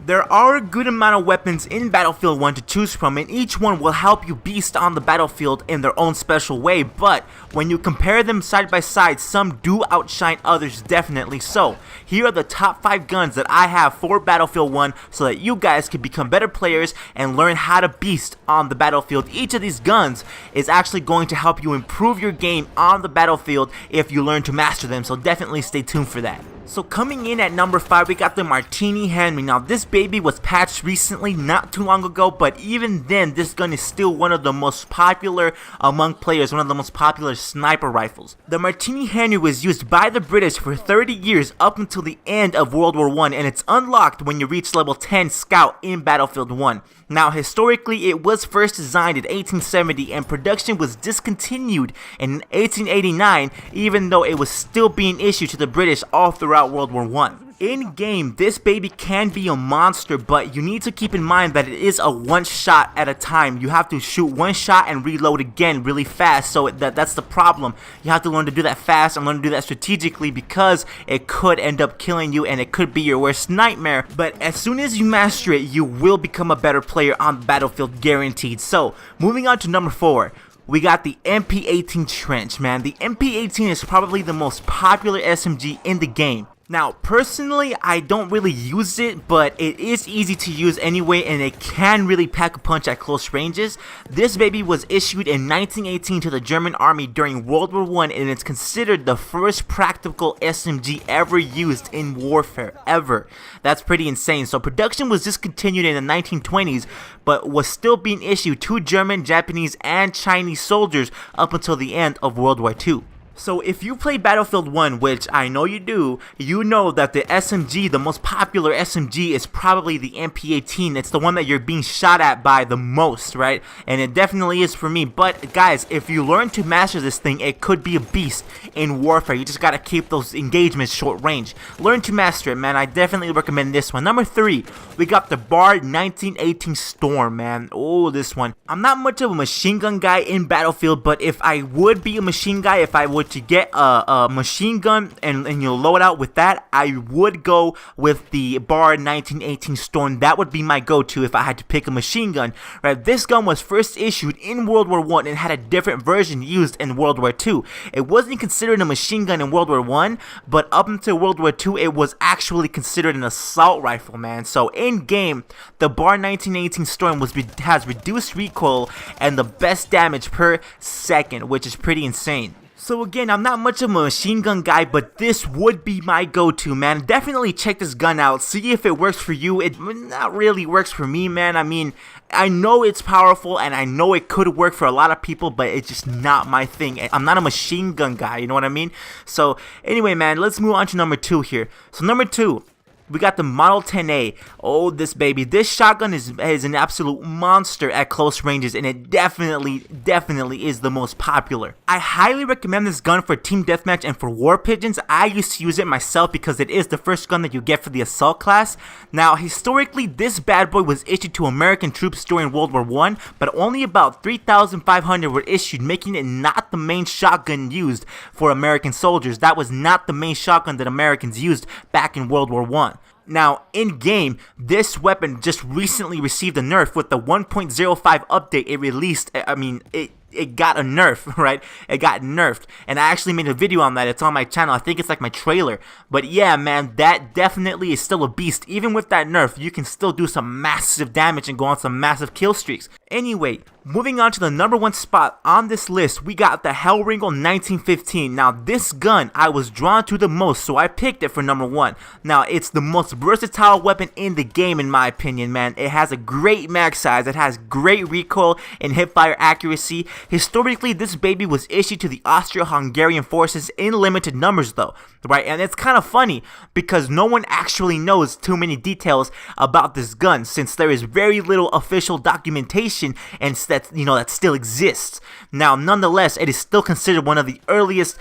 There are a good amount of weapons in Battlefield 1 to choose from, and each one will help you beast on the battlefield in their own special way, but when you compare them side by side, some do outshine others definitely. So here are the top 5 guns that I have for Battlefield 1 so that you guys can become better players and learn how to beast on the battlefield. Each of these guns is actually going to help you improve your game on the battlefield if you learn to master them, so definitely stay tuned for that. So coming in at number 5, we got the Martini Henry. Now this baby was patched recently, not too long ago, but even then this gun is still one of the most popular among players, one of the most popular sniper rifles. The Martini Henry was used by the British for 30 years up until the end of World War I, and it's unlocked when you reach level 10 Scout in Battlefield 1. Now historically it was first designed in 1870 and production was discontinued in 1889, even though it was still being issued to the British all throughout World War I. In game, this baby can be a monster, but you need to keep in mind that it is a one shot at a time. You have to shoot one shot and reload again really fast, so that's the problem. You have to learn to do that fast and learn to do that strategically because it could end up killing you and it could be your worst nightmare. But as soon as you master it, you will become a better player on the battlefield, guaranteed. So moving on to number 4. We got the MP18 Trench, man. The MP18 is probably the most popular SMG in the game. Now, personally, I don't really use it, but it is easy to use anyway, and it can really pack a punch at close ranges. This baby was issued in 1918 to the German army during World War I, and it's considered the first practical SMG ever used in warfare, ever. That's pretty insane. So production was discontinued in the 1920s, but was still being issued to German, Japanese, and Chinese soldiers up until the end of World War II. So if you play Battlefield 1, which I know you do, you know that the SMG, the most popular SMG, is probably the MP18. It's the one that you're being shot at by the most, right? And it definitely is for me. But guys, if you learn to master this thing, it could be a beast in warfare. You just gotta keep those engagements short range. Learn to master it, man. I definitely recommend this one. Number 3, we got the Bard 1918 Storm, man. Oh, this one. I'm not much of a machine gun guy in Battlefield, but if I would be a machine guy, if I would to get a machine gun and you load out with that, I would go with the Bard 1918 Storm. That would be my go-to if I had to pick a machine gun, right? This gun was first issued in World War I and had a different version used in World War II. It wasn't considered a machine gun in World War I, but up until World War II, it was actually considered an assault rifle, man. So in game, the Bard 1918 Storm has reduced recoil and the best damage per second, which is pretty insane. So again, I'm not much of a machine gun guy, but this would be my go-to, man. Definitely check this gun out, see if it works for you. It not really works for me, man. I mean, I know it's powerful and I know it could work for a lot of people, but it's just not my thing. I'm not a machine gun guy, you know what I mean? So anyway, man, let's move on to number 2 here. So number 2, we got the Model 10A. Oh, this baby. This shotgun is an absolute monster at close ranges, and it definitely is the most popular. I highly recommend this gun for Team Deathmatch and for War Pigeons. I used to use it myself because it is the first gun that you get for the assault class. Now, historically, this bad boy was issued to American troops during World War I, but only about 3,500 were issued, making it not the main shotgun used for American soldiers. That was not the main shotgun that Americans used back in World War I. Now, in-game, this weapon just recently received a nerf with the 1.05 update it released. It got a nerf, right? It got nerfed, and I actually made a video on that. It's on my channel. I think it's like my trailer. But yeah, man, that definitely is still a beast. Even with that nerf, you can still do some massive damage and go on some massive kill streaks. Anyway, moving on to the number 1 spot on this list, we got the Hellringo 1915. Now, this gun I was drawn to the most, so I picked it for number 1. Now, it's the most versatile weapon in the game, in my opinion, man. It has a great mag size, it has great recoil and hipfire accuracy. Historically, this baby was issued to the Austro-Hungarian forces in limited numbers, though, right? And it's kind of funny because no one actually knows too many details about this gun, since there is very little official documentation and that still exists. Now, nonetheless, it is still considered one of the earliest,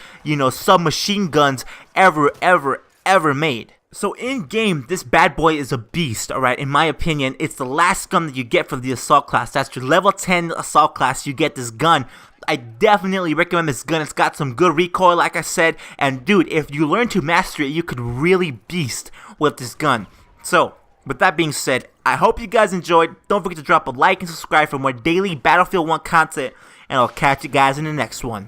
submachine guns ever made. So in game, this bad boy is a beast, alright? In my opinion, it's the last gun that you get for the assault class. That's your level 10 assault class, you get this gun. I definitely recommend this gun. It's got some good recoil, like I said. And dude, if you learn to master it, you could really beast with this gun. So, With that being said, I hope you guys enjoyed. Don't forget to drop a like and subscribe for more daily Battlefield 1 content, and I'll catch you guys in the next one.